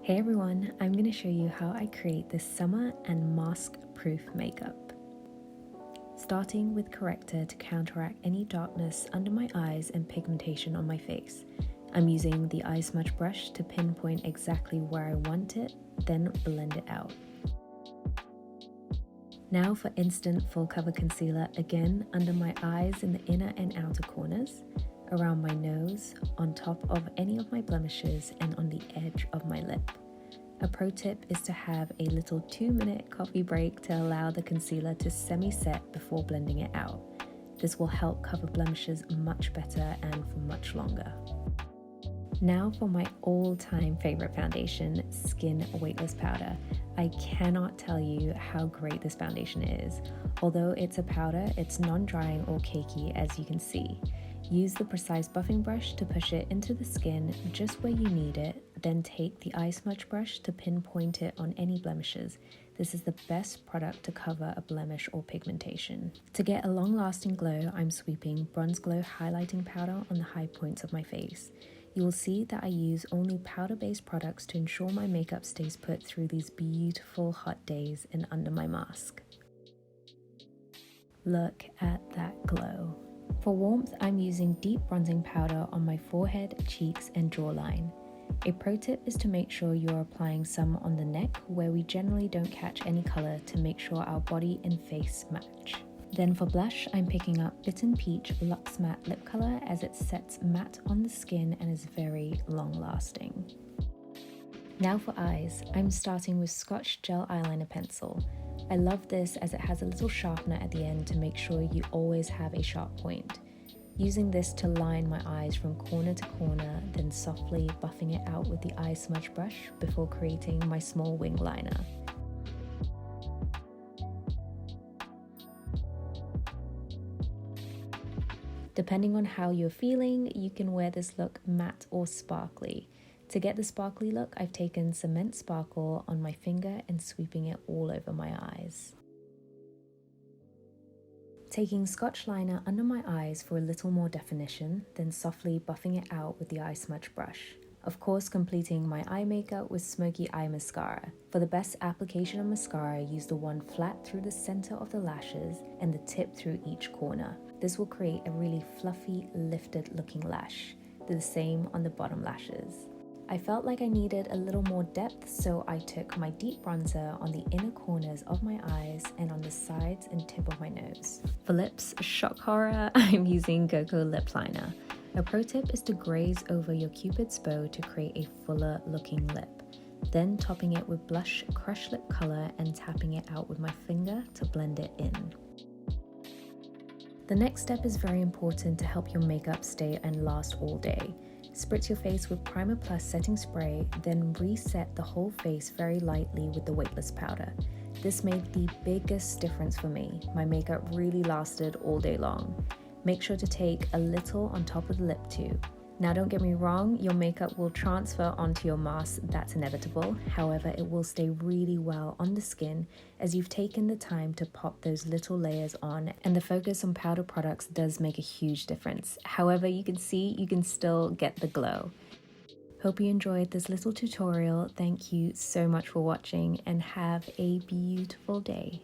Hey everyone, I'm going to show you how I create this summer and mask-proof makeup. Starting with Corrector to counteract any darkness under my eyes and pigmentation on my face. I'm using the eye smudge brush to pinpoint exactly where I want it, then blend it out. Now for instant full cover concealer, again under my eyes in the inner and outer corners, around my nose, on top of any of my blemishes, and on the edge of my lip. A pro tip is to have a little 2-minute coffee break to allow the concealer to semi-set before blending it out. This will help cover blemishes much better and for much longer. Now for my all-time favorite foundation, Skin Weightless Powder. I cannot tell you how great this foundation is. Although it's a powder, it's non-drying or cakey, as you can see. Use the precise buffing brush to push it into the skin just where you need it, then take the eye smudge brush to pinpoint it on any blemishes. This is the best product to cover a blemish or pigmentation. To get a long-lasting glow, I'm sweeping Bronze Glow highlighting powder on the high points of my face. You will see that I use only powder-based products to ensure my makeup stays put through these beautiful hot days and under my mask. Look at that glow. For warmth, I'm using deep bronzing powder on my forehead, cheeks, and jawline. A pro tip is to make sure you're applying some on the neck, where we generally don't catch any color, to make sure our body and face match. Then for blush, I'm picking up Bitten Peach Luxe Matte Lip Color, as it sets matte on the skin and is very long lasting. Now for eyes, I'm starting with Scotch Gel Eyeliner Pencil. I love this as it has a little sharpener at the end to make sure you always have a sharp point. Using this to line my eyes from corner to corner, then softly buffing it out with the eye smudge brush before creating my small wing liner. Depending on how you're feeling, you can wear this look matte or sparkly. To get the sparkly look, I've taken Cement Sparkle on my finger and sweeping it all over my eyes. Taking Scotch liner under my eyes for a little more definition, then softly buffing it out with the eye smudge brush. Of course, completing my eye makeup with Smokey Eye Mascara. For the best application of mascara, use the one flat through the center of the lashes and the tip through each corner. This will create a really fluffy, lifted looking lash. Do the same on the bottom lashes. I felt like I needed a little more depth, so I took my deep bronzer on the inner corners of my eyes and on the sides and tip of my nose. For lips, shock horror, I'm using Cocoa Lip Liner. A pro tip is to graze over your Cupid's bow to create a fuller looking lip. Then topping it with blush Crush Lip Color and tapping it out with my finger to blend it in. The next step is very important to help your makeup stay and last all day. Spritz your face with Primer Plus setting spray, then reset the whole face very lightly with the Weightless powder. This made the biggest difference for me. My makeup really lasted all day long. Make sure to take a little on top of the lip too. Now don't get me wrong, your makeup will transfer onto your mask, that's inevitable. However, it will stay really well on the skin as you've taken the time to pop those little layers on, and the focus on powder products does make a huge difference. However, you can see you can still get the glow. Hope you enjoyed this little tutorial. Thank you so much for watching and have a beautiful day.